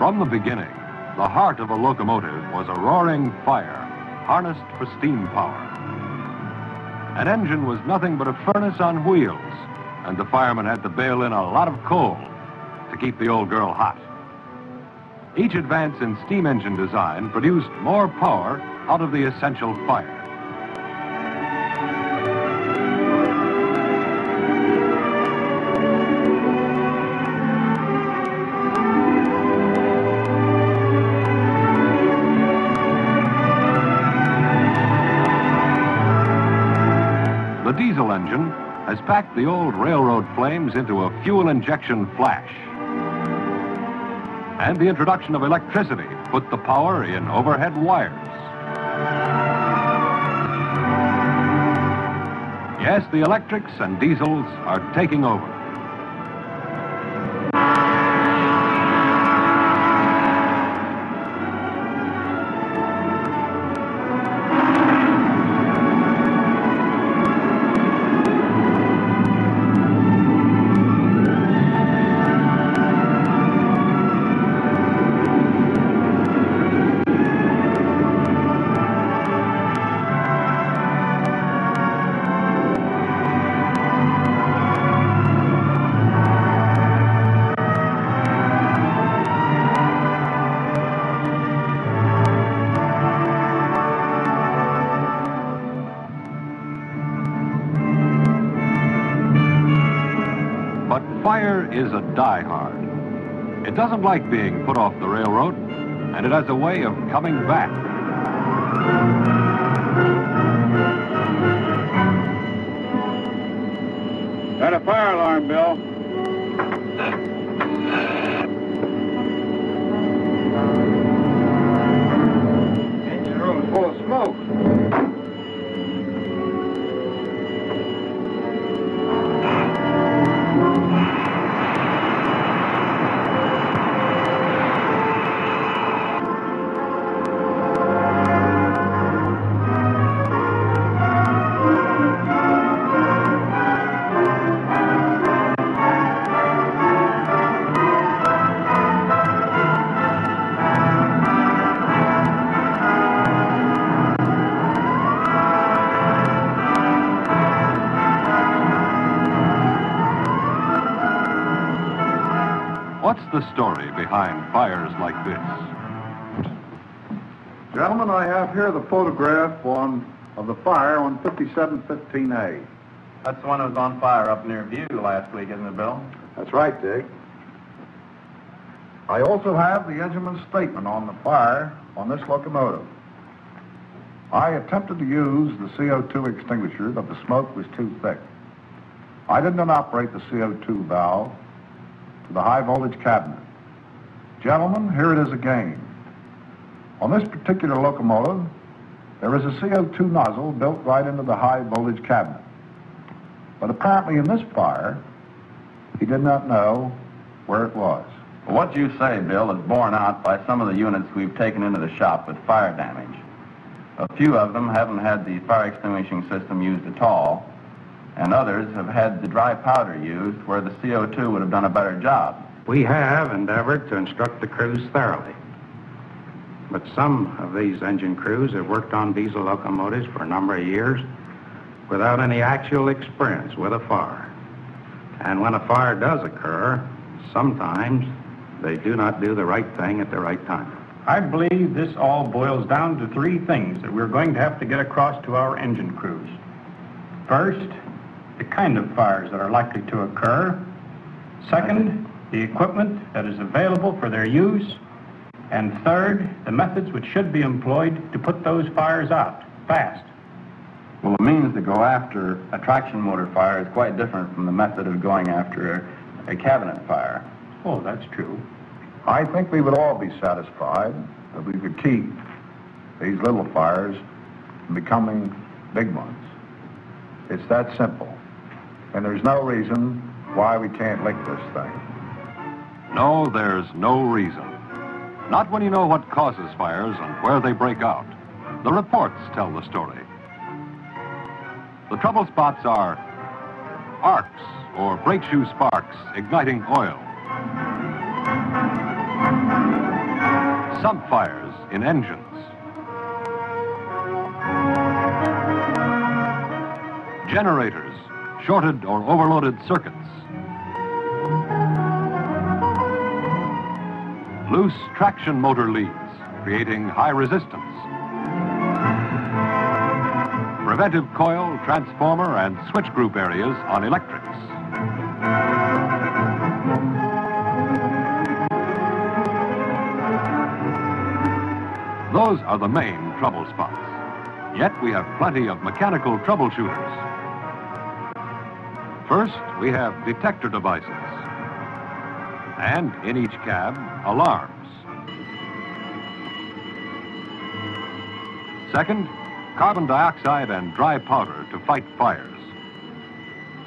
From the beginning, the heart of a locomotive was a roaring fire, harnessed for steam power. An engine was nothing but a furnace on wheels, and the fireman had to bail in a lot of coal to keep the old girl hot. Each advance in steam engine design produced more power out of the essential fire. The diesel engine has packed the old railroad flames into a fuel injection flash. And the introduction of electricity put the power in overhead wires. Yes, the electrics and diesels are taking over. Fire is a diehard. It doesn't like being put off the railroad, and it has a way of coming back. Got a fire alarm, Bill. Engine room's full of smoke. What's the story behind fires like this? Gentlemen, I have here the photograph of the fire on 5715A. That's the one that was on fire up near View last week, isn't it, Bill? That's right, Dick. I also have the engineman's statement on the fire on this locomotive. I attempted to use the CO2 extinguisher, but the smoke was too thick. I did not operate the CO2 valve to the high voltage cabinet. Gentlemen, here it is again. On this particular locomotive, there is a CO2 nozzle built right into the high voltage cabinet. But apparently in this fire, he did not know where it was. Well, what you say, Bill, is borne out by some of the units we've taken into the shop with fire damage. A few of them haven't had the fire extinguishing system used at all, and others have had the dry powder used where the CO2 would have done a better job. We have endeavored to instruct the crews thoroughly, but some of these engine crews have worked on diesel locomotives for a number of years without any actual experience with a fire. And when a fire does occur, sometimes they do not do the right thing at the right time. I believe this all boils down to three things that we're going to have to get across to our engine crews. First, the kind of fires that are likely to occur. Second, the equipment that is available for their use. And third, the methods which should be employed to put those fires out fast. Well, the means to go after a traction motor fire is quite different from the method of going after a cabinet fire. Oh, that's true. I think we would all be satisfied if we could keep these little fires from becoming big ones. It's that simple. And there's no reason why we can't lick this thing. No, there's no reason. Not when you know what causes fires and where they break out. The reports tell the story. The trouble spots are arcs or brake shoe sparks igniting oil. Subfires in engines. Generators, shorted or overloaded circuits. Loose traction motor leads, creating high resistance. Preventive coil, transformer, and switch group areas on electrics. Those are the main trouble spots. Yet we have plenty of mechanical troubleshooters. First, we have detector devices. And in each cab, alarms. Second, carbon dioxide and dry powder to fight fires.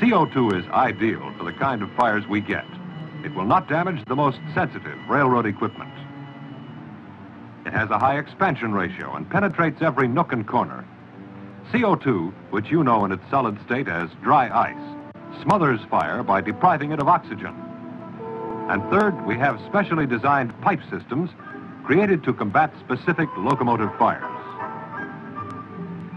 CO2 is ideal for the kind of fires we get. It will not damage the most sensitive railroad equipment. It has a high expansion ratio and penetrates every nook and corner. CO2, which you know in its solid state as dry ice, smothers fire by depriving it of oxygen. And third, we have specially designed pipe systems created to combat specific locomotive fires.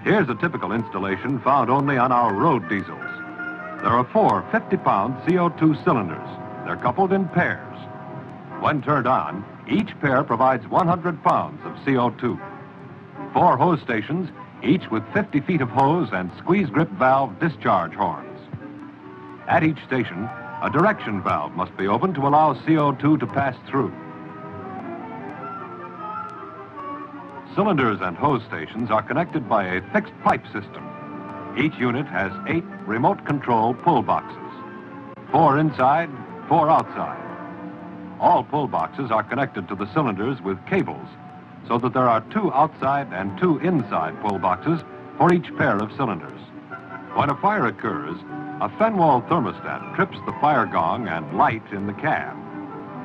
Here's a typical installation found only on our road diesels. There are 4 50-pound CO2 cylinders. They're coupled in pairs. When turned on, each pair provides 100 pounds of CO2. 4 hose stations, each with 50 feet of hose and squeeze grip valve discharge horns. At each station, a direction valve must be opened to allow CO2 to pass through. Cylinders and hose stations are connected by a fixed pipe system. Each unit has 8 remote control pull boxes. 4 inside, 4 outside. All pull boxes are connected to the cylinders with cables, so that there are 2 outside and 2 inside pull boxes for each pair of cylinders. When a fire occurs, a Fenwal thermostat trips the fire gong and light in the cab.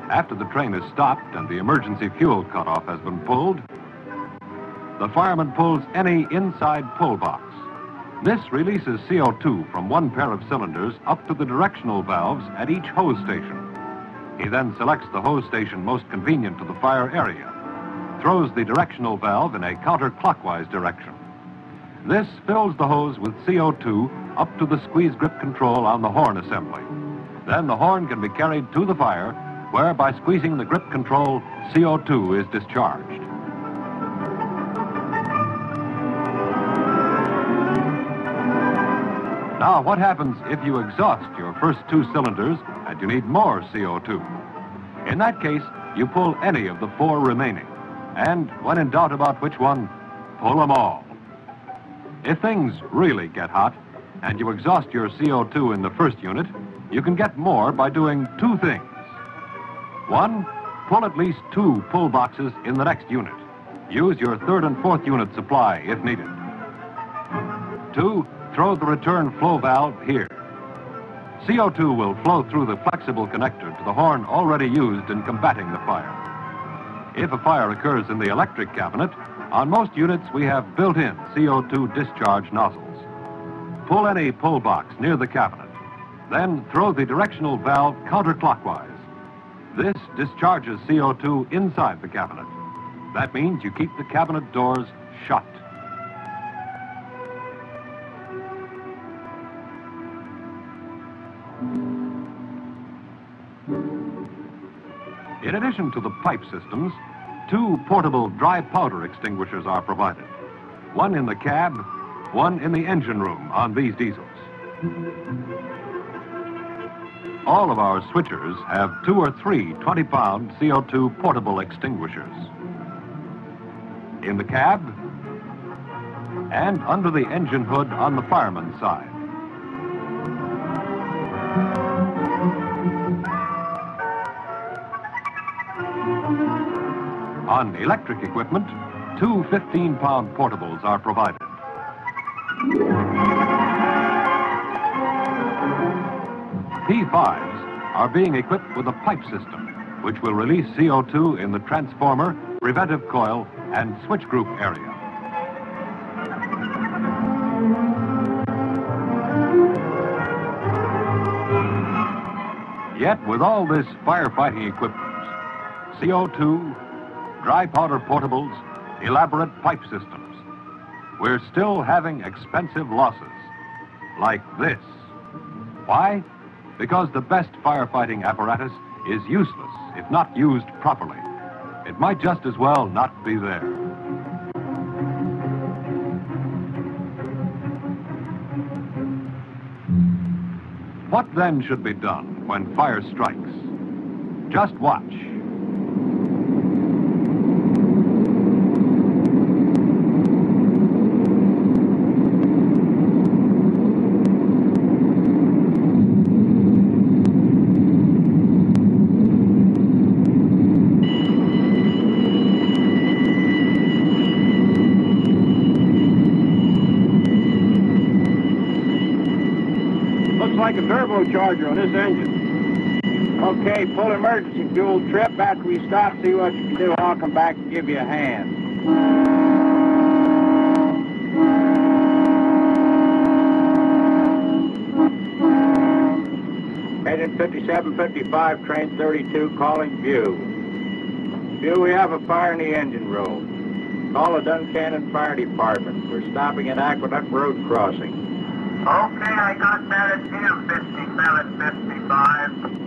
After the train is stopped and the emergency fuel cutoff has been pulled, the fireman pulls any inside pull box. This releases CO2 from one pair of cylinders up to the directional valves at each hose station. He then selects the hose station most convenient to the fire area, throws the directional valve in a counterclockwise direction. This fills the hose with CO2 up to the squeeze grip control on the horn assembly. Then the horn can be carried to the fire, where by squeezing the grip control, CO2 is discharged. Now, what happens if you exhaust your first 2 cylinders and you need more CO2? In that case, you pull any of the 4 remaining. And when in doubt about which one, pull them all. If things really get hot and you exhaust your CO2 in the first unit, you can get more by doing 2 things. 1, pull at least 2 pull boxes in the next unit. Use your 3rd and 4th unit supply if needed. 2, throw the return flow valve here. CO2 will flow through the flexible connector to the horn already used in combating the fire. If a fire occurs in the electric cabinet, on most units we have built-in CO2 discharge nozzles. Pull any pull box near the cabinet. Then throw the directional valve counterclockwise. This discharges CO2 inside the cabinet. That means you keep the cabinet doors shut. In addition to the pipe systems, 2 portable dry powder extinguishers are provided. 1 in the cab, 1 in the engine room on these diesels. All of our switchers have 2 or 3 20-pound CO2 portable extinguishers. In the cab and under the engine hood on the fireman's side. On electric equipment, 2 15-pound portables are provided. P5s are being equipped with a pipe system, which will release CO2 in the transformer, preventive coil, and switch group area. Yet, with all this firefighting equipment, CO2, dry powder portables, elaborate pipe systems. We're still having expensive losses, like this. Why? Because the best firefighting apparatus is useless if not used properly. It might just as well not be there. What then should be done when fire strikes? Just watch. Like a turbocharger on this engine. Okay, pull emergency fuel trip. After we stop, see what you can do. I'll come back and give you a hand. Engine 5755, train 32, calling View. View, we have a fire in the engine room. Call the Duncannon Fire Department. We're stopping at Aqueduct Road crossing. Okay, I got that at View 5755.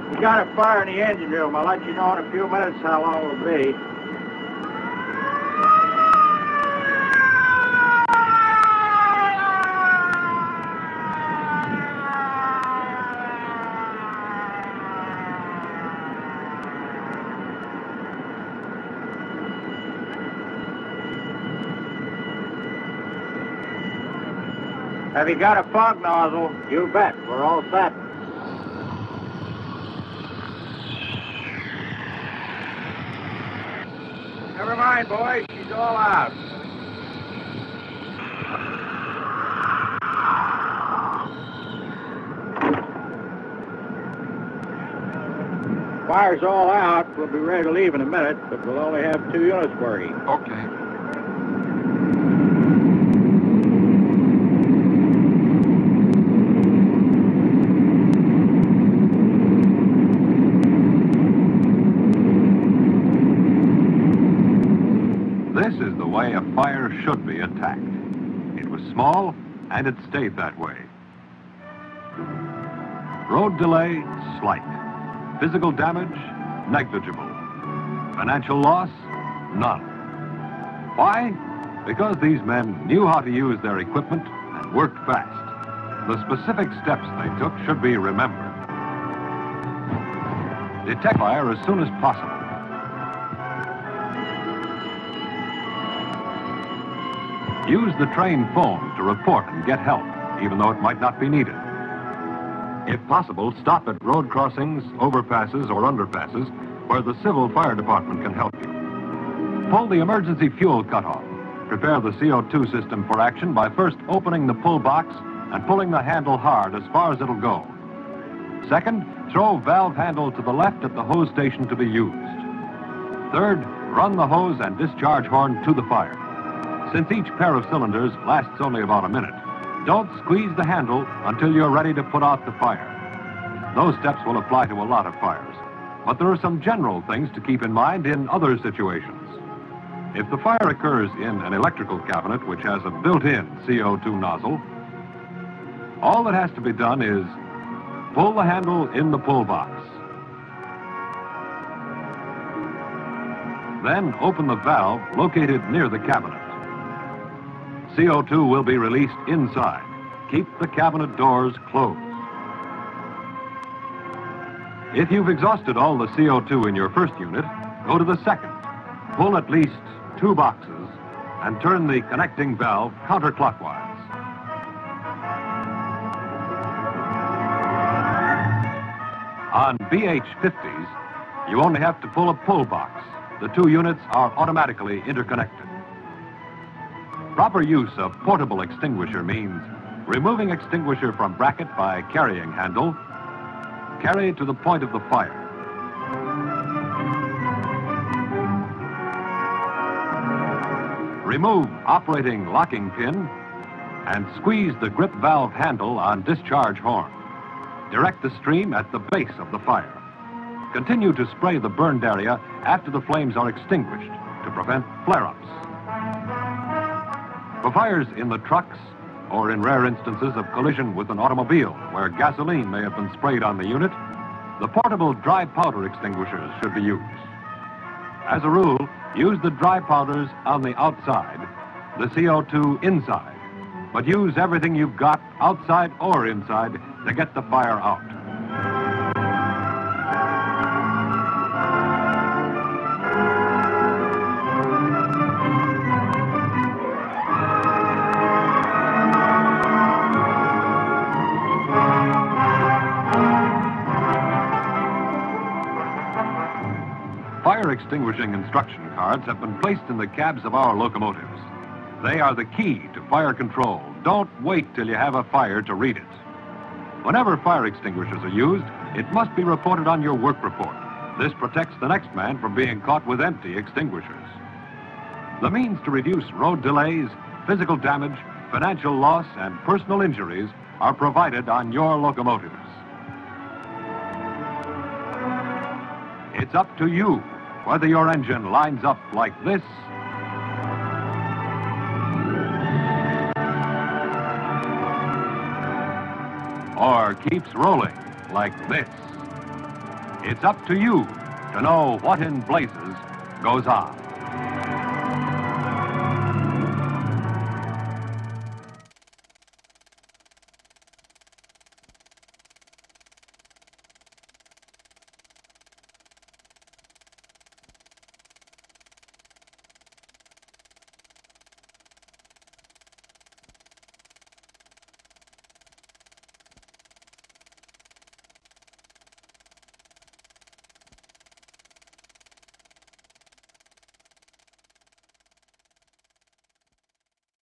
We got a fire in the engine room. I'll let you know in a few minutes how long it'll be. Have you got a fog nozzle? You bet. We're all set. Never mind, boys. She's all out. Fire's all out. We'll be ready to leave in a minute, but we'll only have 2 units working. Okay. This is the way a fire should be attacked. It was small, and it stayed that way. Road delay, slight. Physical damage, negligible. Financial loss, none. Why? Because these men knew how to use their equipment and worked fast. The specific steps they took should be remembered. Detect fire as soon as possible. Use the train phone to report and get help, even though it might not be needed. If possible, stop at road crossings, overpasses, or underpasses where the civil fire department can help you. Pull the emergency fuel cutoff. Prepare the CO2 system for action by first opening the pull box and pulling the handle hard as far as it'll go. Second, throw valve handle to the left at the hose station to be used. Third, run the hose and discharge horn to the fire. Since each pair of cylinders lasts only about a minute, don't squeeze the handle until you're ready to put out the fire. Those steps will apply to a lot of fires, but there are some general things to keep in mind in other situations. If the fire occurs in an electrical cabinet which has a built-in CO2 nozzle, all that has to be done is pull the handle in the pull box. Then open the valve located near the cabinet. CO2 will be released inside. Keep the cabinet doors closed. If you've exhausted all the CO2 in your first unit, go to the second. Pull at least 2 boxes and turn the connecting valve counterclockwise. On BH-50s, you only have to pull a pull box. The two units are automatically interconnected. Proper use of portable extinguisher means removing extinguisher from bracket by carrying handle, carry to the point of the fire. Remove operating locking pin and squeeze the grip valve handle on discharge horn. Direct the stream at the base of the fire. Continue to spray the burned area after the flames are extinguished to prevent flare-ups. For fires in the trucks or in rare instances of collision with an automobile where gasoline may have been sprayed on the unit, the portable dry powder extinguishers should be used. As a rule, use the dry powders on the outside, the CO2 inside, but use everything you've got outside or inside to get the fire out. Fire extinguishing instruction cards have been placed in the cabs of our locomotives. They are the key to fire control. Don't wait till you have a fire to read it. Whenever fire extinguishers are used, it must be reported on your work report. This protects the next man from being caught with empty extinguishers. The means to reduce road delays, physical damage, financial loss, and personal injuries are provided on your locomotives. It's up to you whether your engine lines up like this or keeps rolling like this. It's up to you to know what in blazes goes on.